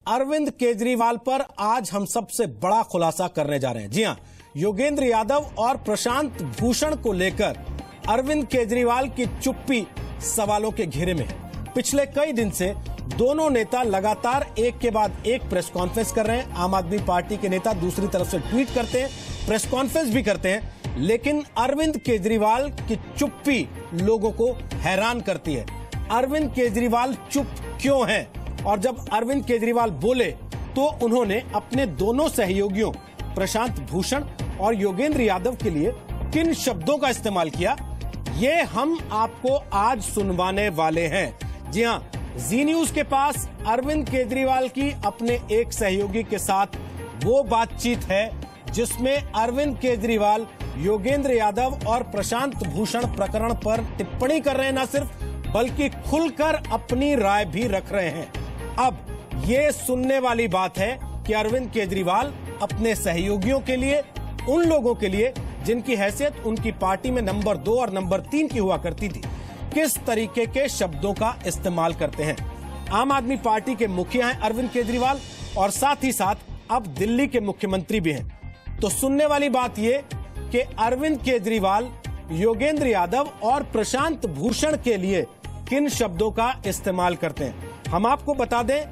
अरविंद केजरीवाल पर आज हम सबसे बड़ा खुलासा करने जा रहे हैं। जी हां, योगेंद्र यादव और प्रशांत भूषण को लेकर अरविंद केजरीवाल की चुप्पी सवालों के घेरे में है। पिछले कई दिन से दोनों नेता लगातार एक के बाद एक प्रेस कॉन्फ्रेंस कर रहे हैं। आम आदमी पार्टी के नेता दूसरी तरफ से ट्वीट करते हैं, प्रेस कॉन्फ्रेंस भी करते हैं, लेकिन अरविंद केजरीवाल की चुप्पी लोगों को हैरान करती है। अरविंद केजरीवाल चुप क्यों हैं? और जब अरविंद केजरीवाल बोले तो उन्होंने अपने दोनों सहयोगियों प्रशांत भूषण और योगेंद्र यादव के लिए किन शब्दों का इस्तेमाल किया, ये हम आपको आज सुनवाने वाले हैं। जी हां, जी न्यूज के पास अरविंद केजरीवाल की अपने एक सहयोगी के साथ वो बातचीत है जिसमें अरविंद केजरीवाल योगेंद्र यादव और प्रशांत भूषण प्रकरण पर टिप्पणी कर रहे हैं, न सिर्फ बल्कि खुलकर अपनी राय भी रख रहे हैं। अब ये सुनने वाली बात है कि अरविंद केजरीवाल अपने सहयोगियों के लिए, उन लोगों के लिए जिनकी हैसियत उनकी पार्टी में नंबर 2 और नंबर 3 की हुआ करती थी, किस तरीके के शब्दों का इस्तेमाल करते हैं। आम आदमी पार्टी के मुखिया हैं अरविंद केजरीवाल और साथ ही साथ अब दिल्ली के मुख्यमंत्री भी हैं। तो सुनने वाली बात ये कि अरविंद केजरीवाल योगेंद्र यादव और प्रशांत भूषण के लिए किन शब्दों का इस्तेमाल करते हैं। हम आपको बता दें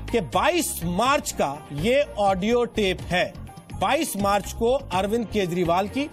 कि 22 मार्च का ये ऑडियो टेप है। 22 मार्च को अरविंद केजरीवाल की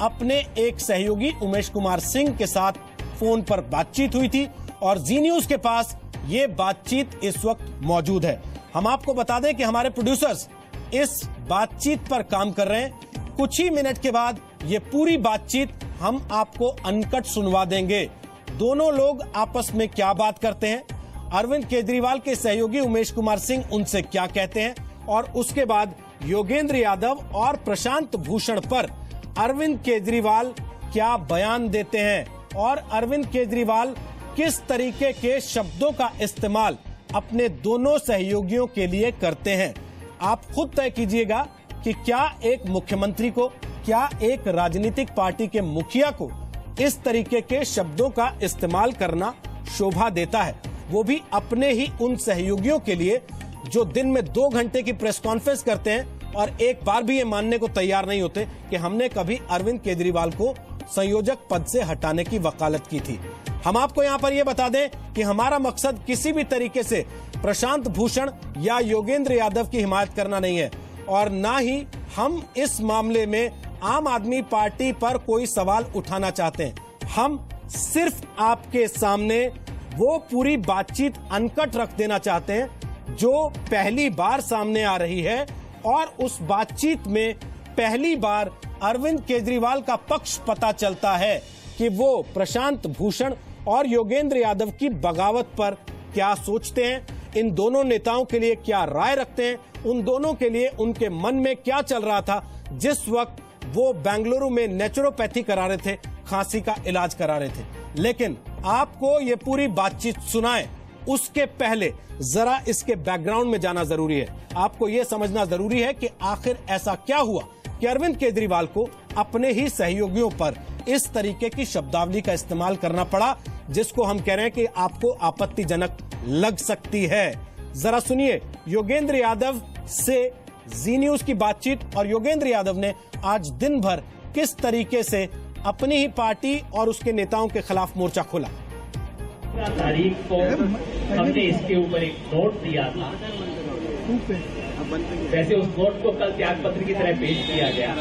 अपने एक सहयोगी उमेश कुमार सिंह के साथ फोन पर बातचीत हुई थी और जी न्यूज के पास ये बातचीत इस वक्त मौजूद है। हम आपको बता दें कि हमारे प्रोड्यूसर्स इस बातचीत पर काम कर रहे हैं। कुछ ही मिनट के बाद ये पूरी बातचीत हम आपको अनकट सुनवा देंगे। दोनों लोग आपस में क्या बात करते हैं, अरविंद केजरीवाल के सहयोगी उमेश कुमार सिंह उनसे क्या कहते हैं और उसके बाद योगेंद्र यादव और प्रशांत भूषण पर अरविंद केजरीवाल क्या बयान देते हैं और अरविंद केजरीवाल किस तरीके के शब्दों का इस्तेमाल अपने दोनों सहयोगियों के लिए करते हैं। आप खुद तय कीजिएगा कि क्या एक मुख्यमंत्री को, क्या एक राजनीतिक पार्टी के मुखिया को इस तरीके के शब्दों का इस्तेमाल करना शोभा देता है, वो भी अपने ही उन सहयोगियों के लिए जो दिन में 2 घंटे की प्रेस कॉन्फ्रेंस करते हैं और एक बार भी ये मानने को तैयार नहीं होते कि हमने कभी अरविंद केजरीवाल को संयोजक पद से हटाने की वकालत की थी। हम आपको यहाँ पर यह बता दें कि हमारा मकसद किसी भी तरीके से प्रशांत भूषण या योगेंद्र यादव की हिमायत करना नहीं है और ना ही हम इस मामले में आम आदमी पार्टी पर कोई सवाल उठाना चाहते हैं। हम सिर्फ आपके सामने वो पूरी बातचीत अनकट रख देना चाहते हैं जो पहली बार सामने आ रही है और उस बातचीत में पहली बार अरविंद केजरीवाल का पक्ष पता चलता है कि वो प्रशांत भूषण और योगेंद्र यादव की बगावत पर क्या सोचते हैं, इन दोनों नेताओं के लिए क्या राय रखते हैं, उन दोनों के लिए उनके मन में क्या चल रहा था जिस वक्त वो बेंगलुरु में नेचुरोपैथी करा रहे थे, खांसी का इलाज करा रहे थे। लेकिन आपको ये पूरी बातचीत सुनाएं उसके पहले जरा इसके बैकग्राउंड में जाना जरूरी है। आपको ये समझना जरूरी है कि आखिर ऐसा क्या हुआ कि अरविंद केजरीवाल को अपने ही सहयोगियों पर इस तरीके की शब्दावली का इस्तेमाल करना पड़ा, जिसको हम कह रहे हैं कि आपको आपत्तिजनक लग सकती है। जरा सुनिए योगेंद्र यादव से जी न्यूज की बातचीत और योगेंद्र यादव ने आज दिन भर किस तरीके से अपनी ही पार्टी और उसके नेताओं के खिलाफ मोर्चा खोला। तारीख को हमने इसके ऊपर एक नोट दिया था, वैसे उस नोट को कल त्याग पत्र की तरह पेश किया गया।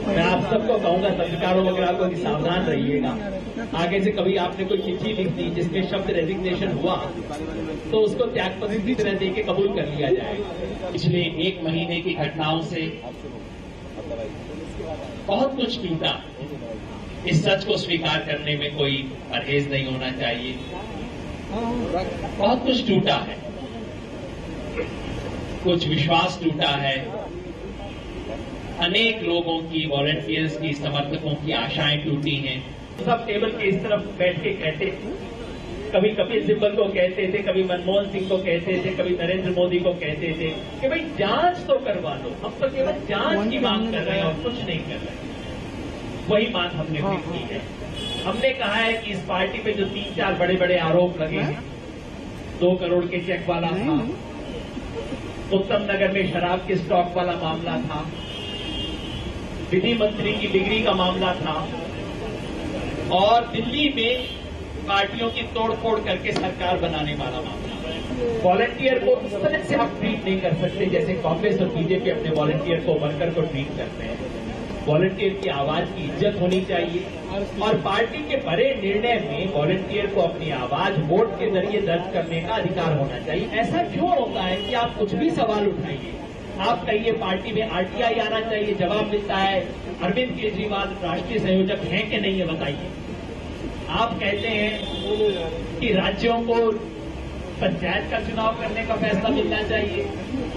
मैं आप सबको कहूंगा पत्रकारों वगैरह को कि सावधान रहिएगा, आगे से कभी आपने कोई चिट्ठी लिख दी जिसमें शब्द रेजिग्नेशन हुआ तो उसको त्याग पत्र की तरह देके कबूल कर लिया जाएगा। पिछले 1 महीने की घटनाओं से बहुत कुछ टूटा। इस सच को स्वीकार करने में कोई परहेज नहीं होना चाहिए। बहुत कुछ टूटा है, कुछ विश्वास टूटा है, अनेक लोगों की, वॉलंटियर्स की, समर्थकों की आशाएं टूटी हैं। सब टेबल के इस तरफ बैठ के कहते, कभी कपिल सिब्बल को कहते थे, कभी मनमोहन सिंह को कहते थे, कभी नरेंद्र मोदी को कहते थे कि भाई जांच तो करवा लो, हम तो केवल जांच की मांग कर रहे हैं और कुछ नहीं कर रहे। वही बात हमने फिर की है। हमने कहा है कि इस पार्टी पे जो 3-4 बड़े बड़े आरोप लगे हैं 2 करोड़ के चेक वाला था, उत्तम नगर में शराब के स्टॉक वाला मामला था, विधि मंत्री की डिग्री का मामला था, और दिल्ली में पार्टियों की तोड़फोड़ करके सरकार बनाने वाला मामला। वॉलंटियर को इस तरह से आप ट्रीट नहीं कर सकते जैसे कांग्रेस और बीजेपी अपने वॉलंटियर को, वर्कर को ट्रीट करते हैं। वॉलंटियर की आवाज की इज्जत होनी चाहिए और पार्टी के बड़े निर्णय में वॉलंटियर को अपनी आवाज वोट के जरिए दर्ज करने का अधिकार होना चाहिए। ऐसा क्यों होता है कि आप कुछ भी सवाल उठाइए, आप कहिए पार्टी में आरटीआई आना चाहिए, जवाब मिलता है अरविंद केजरीवाल राष्ट्रीय संयोजक हैं कि नहीं है बताइए। आप कहते हैं कि राज्यों को पंचायत का चुनाव करने का फैसला मिलना चाहिए,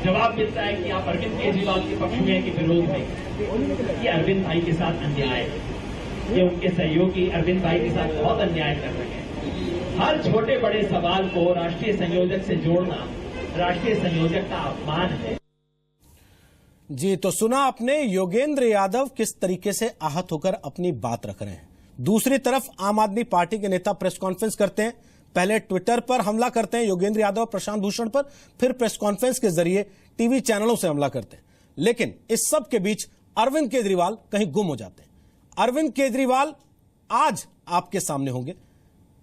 जवाब मिलता है कि आप अरविंद केजरीवाल के पक्ष में हैं कि विरोध में। ये अरविंद भाई के साथ अन्याय है, ये उनके सहयोगी अरविंद भाई के साथ बहुत अन्याय कर रहे हैं। हर छोटे बड़े सवाल को राष्ट्रीय संयोजक से जोड़ना राष्ट्रीय संयोजक का अपमान है। जी, तो सुना आपने योगेंद्र यादव किस तरीके से आहत होकर अपनी बात रख रहे हैं। दूसरी तरफ आम आदमी पार्टी के नेता प्रेस कॉन्फ्रेंस करते हैं, पहले ट्विटर पर हमला करते हैं योगेंद्र यादव और प्रशांत भूषण पर, फिर प्रेस कॉन्फ्रेंस के जरिए टीवी चैनलों से हमला करते हैं। लेकिन इस सब के बीच अरविंद केजरीवाल कहीं गुम हो जाते हैं। अरविंद केजरीवाल आज आपके सामने होंगे।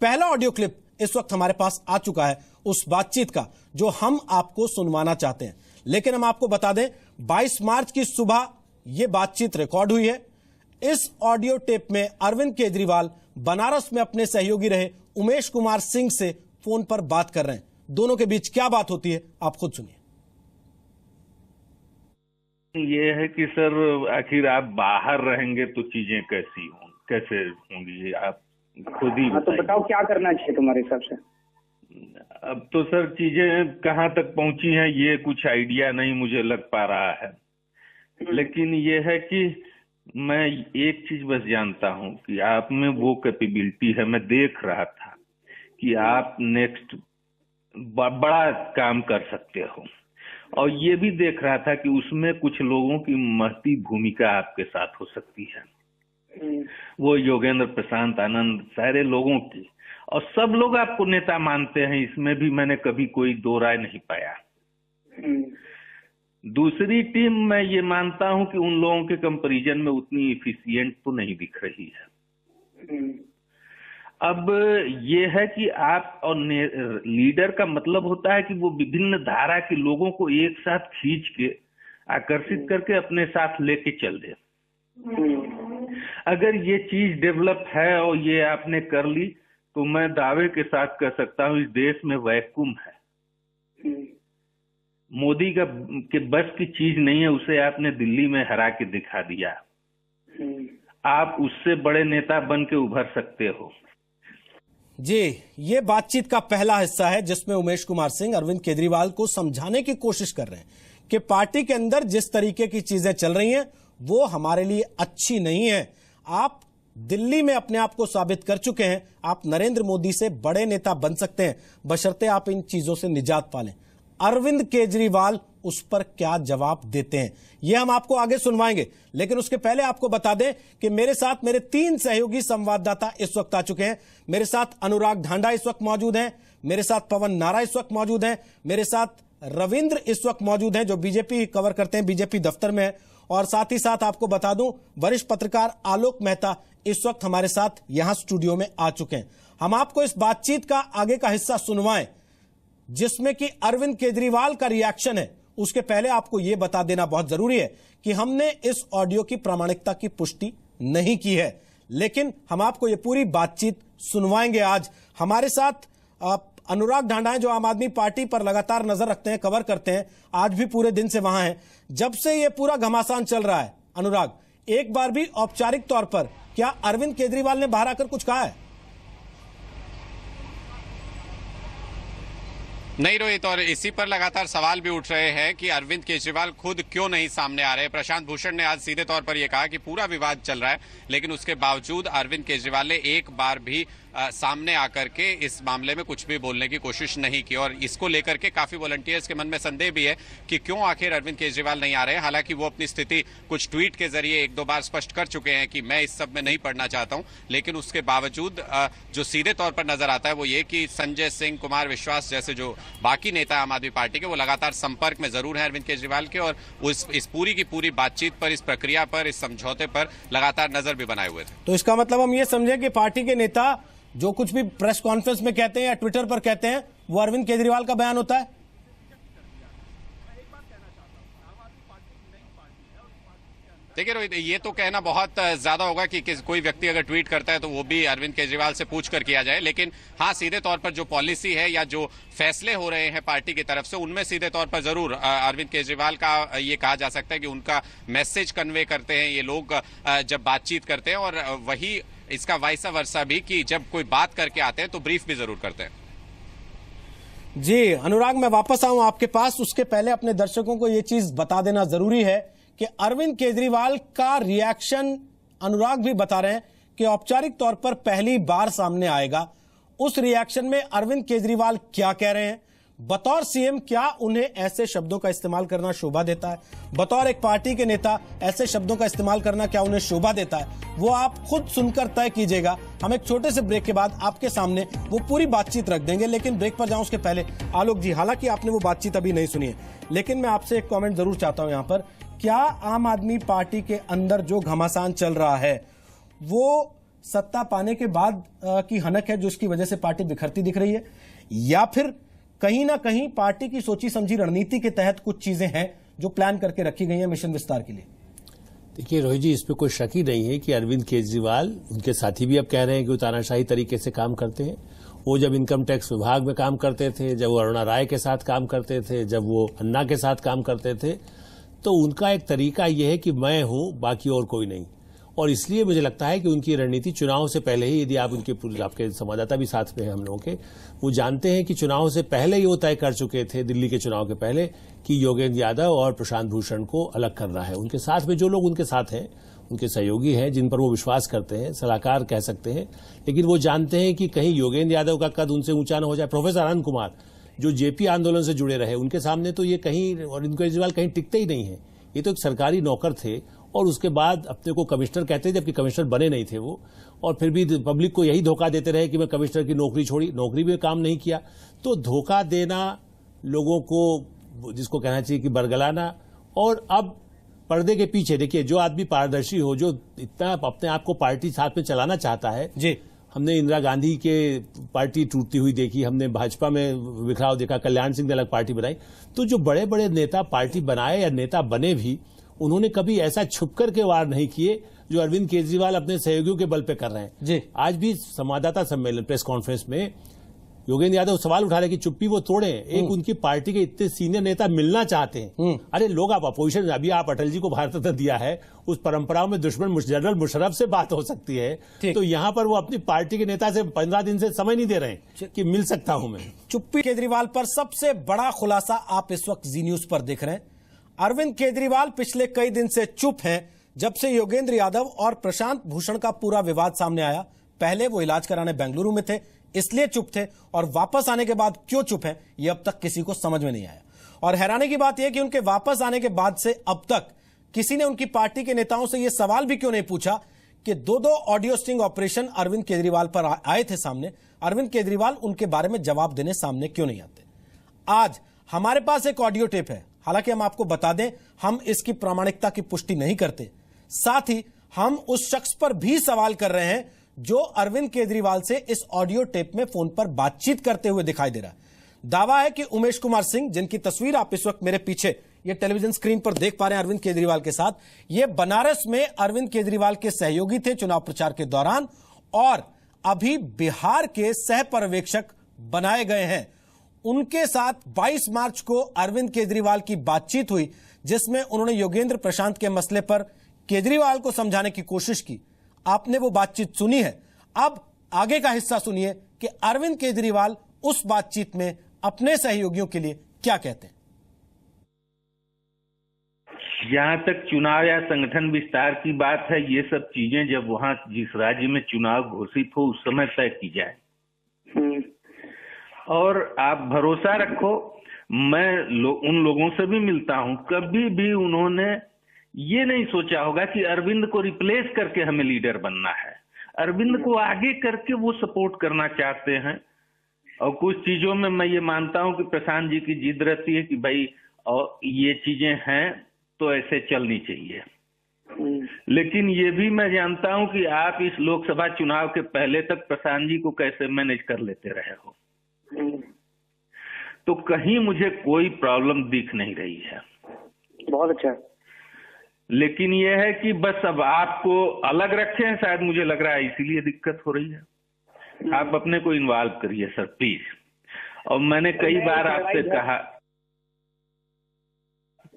पहला ऑडियो क्लिप इस वक्त हमारे पास आ चुका है उस बातचीत का जो हम आपको सुनवाना चाहते हैं। लेकिन हम आपको बता दें 22 मार्च की सुबह यह बातचीत रिकॉर्ड हुई है। इस ऑडियो टेप में अरविंद केजरीवाल बनारस में अपने सहयोगी रहे उमेश कुमार सिंह से फोन पर बात कर रहे हैं। दोनों के बीच क्या बात होती है आप खुद सुनिए। ये है कि सर आखिर आप बाहर रहेंगे तो चीजें कैसे होंगी आप खुद ही तो बताओ क्या करना चाहिए तुम्हारे हिसाब से। अब तो सर चीजें कहाँ तक पहुंची हैं ये कुछ आइडिया नहीं मुझे लग पा रहा है, लेकिन ये है कि मैं एक चीज बस जानता हूं कि आप में वो कैपेबिलिटी है। मैं देख रहा था कि आप नेक्स्ट बड़ा काम कर सकते हो, और ये भी देख रहा था कि उसमें कुछ लोगों की महती भूमिका आपके साथ हो सकती है, वो योगेंद्र, प्रशांत, आनंद, सारे लोगों की, और सब लोग आपको नेता मानते हैं, इसमें भी मैंने कभी कोई दो राय नहीं पाया। दूसरी टीम मैं ये मानता हूं कि उन लोगों के कंपैरिजन में उतनी इफिशिएंट तो नहीं दिख रही है। अब ये है कि आप और लीडर का मतलब होता है कि वो विभिन्न धारा के लोगों को एक साथ खींच के आकर्षित करके अपने साथ लेके चल दे। अगर ये चीज डेवलप है और ये आपने कर ली तो मैं दावे के साथ कह सकता हूं इस देश में वैक्यूम है। मोदी का के बस की चीज नहीं है, उसे आपने दिल्ली में हरा के दिखा दिया। आप उससे बड़े नेता बन के उभर सकते हो। जी, ये बातचीत का पहला हिस्सा है जिसमें उमेश कुमार सिंह अरविंद केजरीवाल को समझाने की कोशिश कर रहे हैं कि पार्टी के अंदर जिस तरीके की चीजें चल रही हैं वो हमारे लिए अच्छी नहीं है। आप दिल्ली में अपने आप को साबित कर चुके हैं, आप नरेंद्र मोदी से बड़े नेता बन सकते हैं बशर्ते आप इन चीजों से निजात पालें। अरविंद केजरीवाल उस पर क्या जवाब देते हैं ये हम आपको आगे सुनवाएंगे, लेकिन उसके पहले आपको बता दें कि मेरे साथ मेरे 3 सहयोगी संवाददाता इस वक्त आ चुके हैं। मेरे साथ अनुराग ढांडा इस वक्त मौजूद हैं, मेरे साथ पवन नारा इस वक्त मौजूद हैं, मेरे साथ रविंद्र इस वक्त मौजूद हैं जो बीजेपी कवर करते हैं, बीजेपी दफ्तर में है, और साथ ही साथ आपको बता दूं वरिष्ठ पत्रकार आलोक मेहता इस वक्त हमारे साथ यहां स्टूडियो में आ चुके हैं। हम आपको इस बातचीत का आगे का हिस्सा सुनवाएं जिसमें कि अरविंद केजरीवाल का रिएक्शन है। उसके पहले आपको यह बता देना बहुत जरूरी है कि हमने इस ऑडियो की प्रामाणिकता की पुष्टि नहीं की है, लेकिन हम आपको यह पूरी बातचीत सुनवाएंगे। आज हमारे साथ अनुराग ढांडा है जो आम आदमी पार्टी पर लगातार नजर रखते हैं, कवर करते हैं, आज भी पूरे दिन से वहां हैं। जब से यह पूरा घमासान चल रहा है अनुराग, एक बार भी औपचारिक तौर पर क्या अरविंद केजरीवाल ने बाहर आकर कुछ कहा है? नहीं रोहित, और इसी पर लगातार सवाल भी उठ रहे हैं कि अरविंद केजरीवाल खुद क्यों नहीं सामने आ रहे। प्रशांत भूषण ने आज सीधे तौर पर यह कहा कि पूरा विवाद चल रहा है, लेकिन उसके बावजूद अरविंद केजरीवाल ने एक बार भी सामने आकर के इस मामले में कुछ भी बोलने की कोशिश नहीं की। और इसको लेकर के काफी वॉलंटियर्स के मन में संदेह भी है कि क्यों आखिर अरविंद केजरीवाल नहीं आ रहे हैं। हालांकि वो अपनी स्थिति कुछ ट्वीट के जरिए एक दो बार स्पष्ट कर चुके हैं कि मैं इस सब में नहीं पढ़ना चाहता हूं, लेकिन उसके बावजूद जो सीधे तौर पर नजर आता है वो ये कि संजय सिंह, कुमार विश्वास जैसे जो बाकी नेता आम आदमी पार्टी के, वो लगातार संपर्क में जरूर हैं अरविंद केजरीवाल के, और इस पूरी की पूरी बातचीत पर, इस प्रक्रिया पर, इस समझौते पर लगातार नजर भी बनाए हुए थे। तो इसका मतलब हम ये समझें कि पार्टी के नेता जो कुछ भी प्रेस कॉन्फ्रेंस में कहते हैं या ट्विटर पर कहते हैं वो अरविंद केजरीवाल का बयान होता है। देखिए रोहित, ये तो कहना बहुत ज्यादा होगा कि कोई व्यक्ति अगर ट्वीट करता है तो वो भी अरविंद केजरीवाल से पूछकर किया जाए, लेकिन हाँ, सीधे तौर पर जो पॉलिसी है या जो फैसले हो रहे हैं पार्टी की तरफ से, उनमें सीधे तौर पर जरूर अरविंद केजरीवाल का ये कहा जा सकता है कि उनका मैसेज कन्वे करते हैं ये लोग जब बातचीत करते हैं, और वही इसका वाइसा वर्सा भी कि जब कोई बात करके आते हैं तो ब्रीफ भी जरूर करते हैं। जी अनुराग, मैं वापस आऊं आपके पास, उसके पहले अपने दर्शकों को यह चीज बता देना जरूरी है कि अरविंद केजरीवाल का रिएक्शन अनुराग भी बता रहे हैं कि औपचारिक तौर पर पहली बार सामने आएगा। उस रिएक्शन में अरविंद केजरीवाल क्या कह रहे हैं, बतौर सीएम क्या उन्हें ऐसे शब्दों का इस्तेमाल करना शोभा देता है, बतौर एक पार्टी के नेता ऐसे शब्दों का इस्तेमाल करना क्या उन्हें शोभा देता है, वो आप खुद सुनकर तय कीजिएगा। हम एक छोटे से ब्रेक के बाद आपके सामने वो पूरी बातचीत रख देंगे, लेकिन ब्रेक पर जाऊं उसके पहले आलोक जी, हालांकि आपने वो बातचीत अभी नहीं सुनी है, लेकिन मैं आपसे एक कॉमेंट जरूर चाहता हूं यहां पर। क्या आम आदमी पार्टी के अंदर जो घमासान चल रहा है वो सत्ता पाने के बाद की हनक है जो इसकी वजह से पार्टी बिखरती दिख रही है, या फिर कहीं ना कहीं पार्टी की सोची समझी रणनीति के तहत कुछ चीजें हैं जो प्लान करके रखी गई हैं मिशन विस्तार के लिए? देखिए रोहित जी, इस पे कोई शक ही नहीं है कि अरविंद केजरीवाल, उनके साथी भी अब कह रहे हैं कि वो तानाशाही तरीके से काम करते हैं। वो जब इनकम टैक्स विभाग में काम करते थे, जब वो अरुणा राय के साथ काम करते थे, जब वो अन्ना के साथ काम करते थे, तो उनका एक तरीका यह है कि मैं हूं, बाकी और कोई नहीं। और इसलिए मुझे लगता है कि उनकी रणनीति चुनाव से पहले ही, यदि आप आपके संवाददाता भी साथ में हैं हम लोगों के, वो जानते हैं कि चुनाव से पहले ही वो तय कर चुके थे, दिल्ली के चुनाव के पहले, कि योगेंद्र यादव और प्रशांत भूषण को अलग करना है। उनके साथ में जो लोग उनके साथ हैं, उनके सहयोगी हैं, जिन पर वो विश्वास करते हैं, सलाहकार कह सकते हैं, लेकिन वो जानते हैं कि कहीं योगेंद्र यादव का कद उनसे ऊंचा न हो जाए। प्रोफेसर आनंद कुमार जो जेपी आंदोलन से जुड़े रहे, उनके सामने तो ये कहीं, और इनको केजरीवाल कहीं टिकते ही नहीं है। ये तो एक सरकारी नौकर थे और उसके बाद अपने को कमिश्नर कहते थे, जबकि कमिश्नर बने नहीं थे वो, और फिर भी पब्लिक को यही धोखा देते रहे कि मैं कमिश्नर की नौकरी छोड़ी, नौकरी में काम नहीं किया। तो धोखा देना, लोगों को जिसको कहना चाहिए कि बरगलाना, और अब पर्दे के पीछे देखिए, जो आदमी पारदर्शी हो, जो इतना अपने आप को पार्टी साथ में चलाना चाहता है जी। हमने इंदिरा गांधी के पार्टी टूटती हुई देखी, हमने भाजपा में बिखराव देखा, कल्याण सिंह ने अलग पार्टी बनाई। तो जो बड़े बड़े नेता पार्टी बनाए या नेता बने भी, उन्होंने कभी ऐसा छुप करके वार नहीं किए जो अरविंद केजरीवाल अपने सहयोगियों के बल पे कर रहे हैं जी। आज भी संवाददाता सम्मेलन, प्रेस कॉन्फ्रेंस में योगेंद्र यादव सवाल उठा रहे कि चुप्पी वो तोड़े, एक उनकी पार्टी के इतने सीनियर नेता मिलना चाहते हैं। अरे लोग, आप अपोजिशन, अभी आप अटल जी को भारत रत्न दिया है, उस परंपराओं में दुश्मन जनरल मुशर्रफ से बात हो सकती है, तो यहां पर वो अपनी पार्टी के नेता से 15 दिन से समय नहीं दे रहे हैं कि मिल सकता हूं मैं। चुप्पी केजरीवाल पर सबसे बड़ा खुलासा आप इस वक्त जी न्यूज पर देख रहे हैं। अरविंद केजरीवाल पिछले कई दिन से चुप हैं, जब से योगेंद्र यादव और प्रशांत भूषण का पूरा विवाद सामने आया। पहले वो इलाज कराने बेंगलुरु में थे, इसलिए चुप थे, और वापस आने के बाद क्यों चुप हैं ये अब तक किसी को समझ में नहीं आया। और हैरानी की बात यह कि उनके वापस आने के बाद से अब तक किसी ने उनकी पार्टी के नेताओं से यह सवाल भी क्यों नहीं पूछा कि दो audio sting operation Arvind Kejriwal पर आए थे सामने, अरविंद केजरीवाल उनके बारे में जवाब देने सामने क्यों नहीं आते। आज हमारे पास एक ऑडियो टेप है, हालांकि हम आपको बता दें, हम इसकी प्रामाणिकता की पुष्टि नहीं करते, साथ ही हम उस शख्स पर भी सवाल कर रहे हैं जो अरविंद केजरीवाल से इस ऑडियो टेप में फोन पर बातचीत करते हुए दिखाई दे रहा है। दावा है कि उमेश कुमार सिंह, जिनकी तस्वीर आप इस वक्त मेरे पीछे ये टेलीविजन स्क्रीन पर देख पा रहे हैं अरविंद केजरीवाल के साथ, ये बनारस में अरविंद केजरीवाल के सहयोगी थे चुनाव प्रचार के दौरान, और अभी बिहार के सह पर्यवेक्षक बनाए गए हैं। उनके साथ 22 मार्च को अरविंद केजरीवाल की बातचीत हुई, जिसमें उन्होंने योगेंद्र प्रशांत के मसले पर केजरीवाल को समझाने की कोशिश की। आपने वो बातचीत सुनी है। अब आगे का हिस्सा सुनिए कि अरविंद केजरीवाल उस बातचीत में अपने सहयोगियों के लिए क्या कहते हैं। जहाँ तक चुनाव या संगठन विस्तार की बात है, ये सब चीजें जब वहाँ जिस राज्य में चुनाव घोषित हो उस समय तय की जाए। और आप भरोसा रखो, मैं उन लोगों से भी मिलता हूँ, कभी भी उन्होंने ये नहीं सोचा होगा कि अरविंद को रिप्लेस करके हमें लीडर बनना है। अरविंद को आगे करके वो सपोर्ट करना चाहते हैं। और कुछ चीजों में मैं ये मानता हूं कि प्रशांत जी की जिद रहती है कि भाई और ये चीजें हैं तो ऐसे चलनी चाहिए। लेकिन ये भी मैं जानता हूं कि आप इस लोकसभा चुनाव के पहले तक प्रशांत जी को कैसे मैनेज कर लेते रहे हो, तो कहीं मुझे कोई प्रॉब्लम दिख नहीं रही है। बहुत अच्छा। लेकिन ये है कि बस अब आपको अलग रखे हैं, शायद मुझे लग रहा है इसीलिए दिक्कत हो रही है। आप अपने को इन्वॉल्व करिए सर प्लीज। और मैंने कई बार आपसे कहा,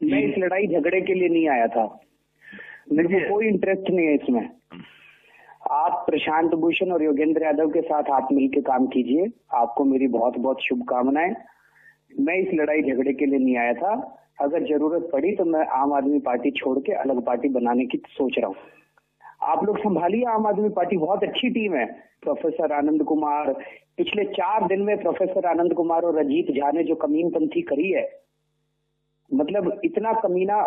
मैं इस लड़ाई झगड़े के लिए नहीं आया था, मुझे कोई इंटरेस्ट नहीं है इसमें। आप प्रशांत भूषण और योगेंद्र यादव के साथ आप मिलकर काम कीजिए, आपको मेरी बहुत बहुत शुभकामनाएं। मैं इस लड़ाई झगड़े के लिए नहीं आया था। अगर जरूरत पड़ी तो मैं आम आदमी पार्टी छोड़ के अलग पार्टी बनाने की सोच रहा हूँ। आप लोग संभालिए आम आदमी पार्टी, बहुत अच्छी टीम है। प्रोफेसर आनंद कुमार, पिछले 4 दिन में प्रोफेसर आनंद कुमार और अजीत झा ने जो कमीनपंथी करी है, मतलब इतना कमीना।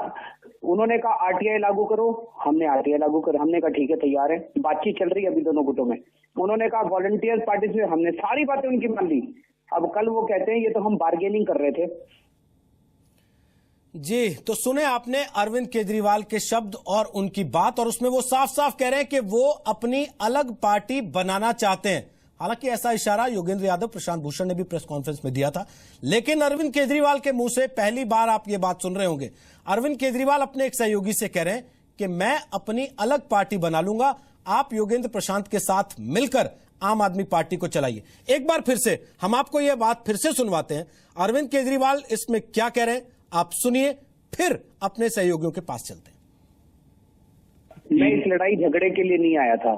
उन्होंने कहा आरटीआई लागू करो, हमने आरटीआई लागू कर, हमने कहा ठीक है तैयार है, बातचीत चल रही है अभी दोनों गुटों में। उन्होंने कहा वॉलंटियर्स पार्टी से, हमने सारी बातें उनकी मान ली। अब कल वो कहते हैं ये तो हम बार्गेनिंग कर रहे थे। जी, तो सुने आपने अरविंद केजरीवाल के शब्द और उनकी बात, और उसमें वो साफ साफ कह रहे हैं कि वो अपनी अलग पार्टी बनाना चाहते हैं। हालांकि ऐसा इशारा योगेंद्र यादव, प्रशांत भूषण ने भी प्रेस कॉन्फ्रेंस में दिया था, लेकिन अरविंद केजरीवाल के मुंह से पहली बार आप ये बात सुन रहे होंगे। अरविंद केजरीवाल अपने एक सहयोगी से कह रहे हैं कि मैं अपनी अलग पार्टी बना लूंगा, आप योगेंद्र प्रशांत के साथ मिलकर आम आदमी पार्टी को चलाइए। एक बार फिर से हम आपको यह बात फिर से सुनवाते हैं, अरविंद केजरीवाल इसमें क्या कह रहे हैं, आप सुनिए, फिर अपने सहयोगियों के पास चलते हैं। मैं इस लड़ाई झगड़े के लिए नहीं आया था,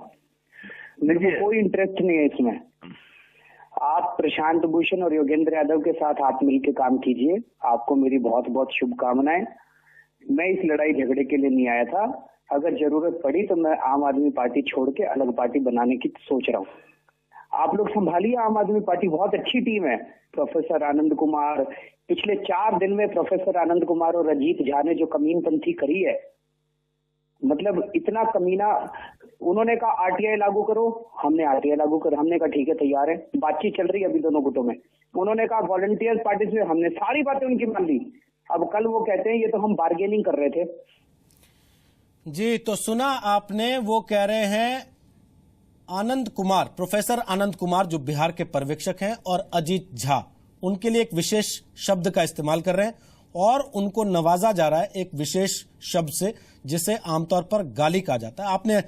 मुझे कोई इंटरेस्ट नहीं है इसमें। आप प्रशांत भूषण और योगेंद्र यादव के साथ आप मिलकर काम कीजिए, आपको मेरी बहुत बहुत शुभकामनाएं। मैं इस लड़ाई झगड़े के लिए नहीं आया था। अगर जरूरत पड़ी तो मैं आम आदमी पार्टी छोड़ के अलग पार्टी बनाने की सोच रहा हूँ। आप लोग संभालिए आम आदमी पार्टी, बहुत अच्छी टीम है। प्रोफेसर आनंद कुमार, पिछले 4 दिन में प्रोफेसर आनंद कुमार और अजीत झा ने जो कमीनपंथी करी है, मतलब इतना कमीना। उन्होंने कहा आरटीआई लागू करो, हमने आरटीआई लागू कर, हमने कहा ठीक है तैयार है, बातचीत चल रही है अभी दोनों गुटों में। उन्होंने कहा वॉलंटियर्स पार्टी से, हमने सारी बातें उनकी मान ली। अब कल वो कहते हैं ये तो हम बार्गेनिंग कर रहे थे। जी, तो सुना आपने, वो कह रहे हैं आनंद कुमार, प्रोफेसर आनंद कुमार जो बिहार के पर्यवेक्षक हैं, और अजीत झा, उनके लिए एक विशेष शब्द का इस्तेमाल कर रहे हैं और उनको नवाजा जा रहा है एक विशेष शब्द से जिसे आमतौर पर गाली कहा जाता है। आपने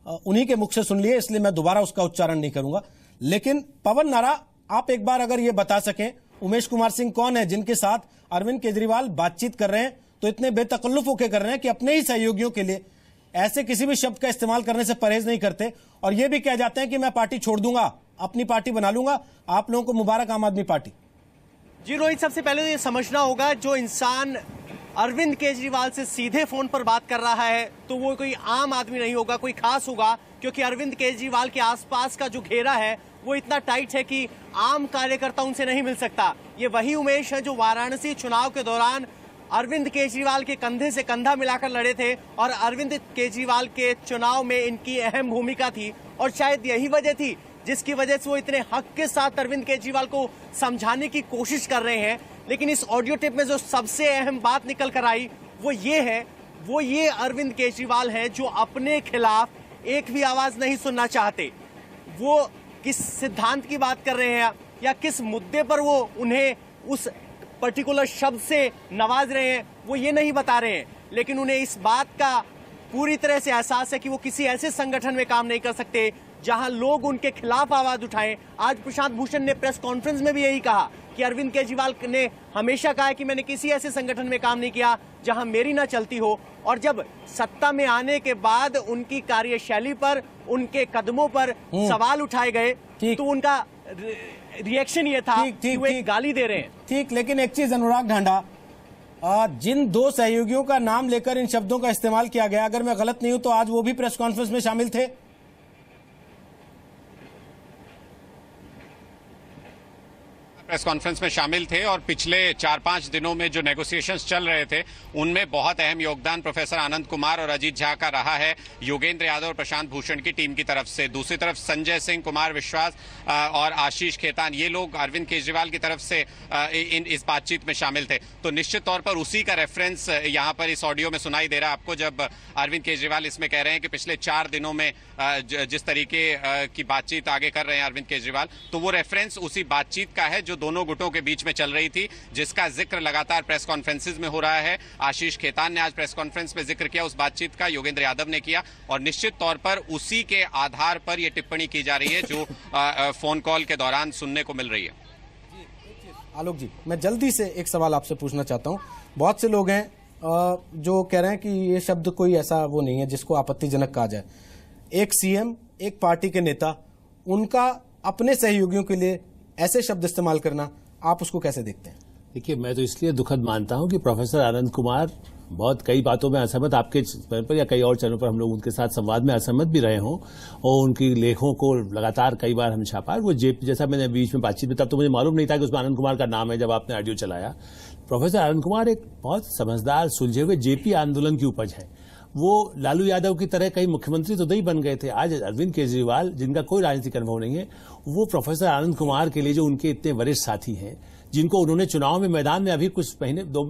उन्हीं के मुख से सुन लिए, इसलिए मैं दोबारा उसका उच्चारण नहीं करूंगा। लेकिन पवन नारा, आप एक बार अगर ये बता सकें, उमेश कुमार सिंह कौन है जिनके साथ अरविंद केजरीवाल बातचीत कर रहे हैं, तो इतने बेतकल्लुफ होकर कर रहे हैं कि अपने ही सहयोगियों के लिए ऐसे किसी भी शब्द का इस्तेमाल करने से परहेज नहीं करते, और ये भी कह जाते हैं कि मैं पार्टी छोड़ दूंगा, अपनी पार्टी बना लूंगा। आप लोगों को मुबारक आम आदमी पार्टी। जी रोहित, सबसे पहले तो ये समझना होगा, जो इंसान अरविंद केजरीवाल से सीधे फोन पर बात कर रहा है तो वो कोई आम आदमी नहीं होगा, कोई खास होगा, क्योंकि अरविंद केजरीवाल के आसपास का जो घेरा है वो इतना टाइट है कि आम कार्यकर्ता उनसे नहीं मिल सकता। ये वही उमेश है जो वाराणसी चुनाव के दौरान अरविंद केजरीवाल के कंधे से कंधा मिलाकर लड़े थे, और अरविंद केजरीवाल के चुनाव में इनकी अहम भूमिका थी, और शायद यही वजह थी जिसकी वजह से वो इतने हक के साथ अरविंद केजरीवाल को समझाने की कोशिश कर रहे हैं। लेकिन इस ऑडियो टेप में जो सबसे अहम बात निकल कर आई वो ये अरविंद केजरीवाल है जो अपने खिलाफ एक भी आवाज नहीं सुनना चाहते। वो किस सिद्धांत की बात कर रहे हैं या किस मुद्दे पर वो उन्हें उस पर्टिकुलर शब्द से नवाज रहे हैं, वो ये नहीं बता रहे हैं। लेकिन उन्हें इस बात का पूरी तरह से एहसास है कि वो किसी ऐसे संगठन में काम नहीं कर सकते जहां लोग उनके खिलाफ आवाज उठाएं। आज प्रशांत भूषण ने प्रेस कॉन्फ्रेंस में भी यही कहा कि अरविंद केजरीवाल ने हमेशा कहा है कि मैंने किसी ऐसे संगठन में काम नहीं किया जहां मेरी ना चलती हो, और जब सत्ता में आने के बाद उनकी कार्यशैली पर, उनके कदमों पर सवाल उठाए गए तो उनका रिएक्शन ये था कि वो एक गाली दे रहे हैं। ठीक, लेकिन एक चीज अनुराग ढांडा, जिन दो सहयोगियों का नाम लेकर इन शब्दों का इस्तेमाल किया गया, अगर मैं गलत नहीं हूं तो आज वो भी प्रेस कॉन्फ्रेंस में शामिल थे। प्रेस कॉन्फ्रेंस में शामिल थे और पिछले 4-5 दिनों में जो नेगोशिएशंस चल रहे थे उनमें बहुत अहम योगदान प्रोफेसर आनंद कुमार और अजीत झा का रहा है, योगेंद्र यादव और प्रशांत भूषण की टीम की तरफ से। दूसरी तरफ संजय सिंह, कुमार विश्वास और आशीष खेतान, ये लोग अरविंद केजरीवाल की तरफ से इस बातचीत में शामिल थे। तो निश्चित तौर पर उसी का रेफरेंस यहाँ पर इस ऑडियो में सुनाई दे रहा है आपको, जब अरविंद केजरीवाल इसमें कह रहे हैं कि पिछले 4 दिनों में जिस तरीके की बातचीत आगे कर रहे हैं अरविंद केजरीवाल, तो वो रेफरेंस उसी बातचीत का है जो दोनों गुटों के बीच में चल रही थी, जिसका जिक्र लगातार प्रेस कॉन्फ्रेंसेस में हो रहा है। आशीष खेतान ने आज प्रेस कॉन्फ्रेंस में जिक्र किया उस बातचीत का, योगेंद्र यादव ने किया, और निश्चित तौर पर उसी के आधार पर यह टिप्पणी की जा रही है जो फोन कॉल के दौरान सुनने को मिल रही है। आलोक जी, मैं जल्दी से एक सवाल आपसे पूछना चाहता हूं। बहुत से लोग हैं जो कह रहे हैं कि ये शब्द कोई ऐसा वो नहीं है जिसको आपत्तिजनक कहा जाए। एक सीएम, एक पार्टी के नेता, उनका अपने सहयोगियों के लिए ऐसे शब्द इस्तेमाल करना, आप उसको कैसे देखते हैं? देखिए, मैं तो इसलिए दुखद मानता हूं कि प्रोफेसर आनंद कुमार बहुत कई बातों में असहमत, आपके चैनल पर या कई और चैनलों पर हम लोग उनके साथ संवाद में असहमत भी रहे हों और उनकी लेखों को लगातार कई बार हम छापा। वो जेपी, जैसा मैंने बीच में बातचीत में, तब तो मुझे मालूम नहीं था कि उसमें आनंद कुमार का नाम है, जब आपने ऑडियो चलाया। प्रोफेसर आनंद कुमार एक बहुत समझदार, सुलझे हुए जेपी आंदोलन की उपज है। वो लालू यादव की तरह कई मुख्यमंत्री तो नहीं बन गए थे। आज अरविंद केजरीवाल, जिनका कोई राजनीतिक अनुभव नहीं है, वो प्रोफेसर आनंद कुमार के लिए, जो उनके इतने वरिष्ठ साथी हैं, जिनको उन्होंने चुनाव में मैदान में अभी कुछ महीने, 2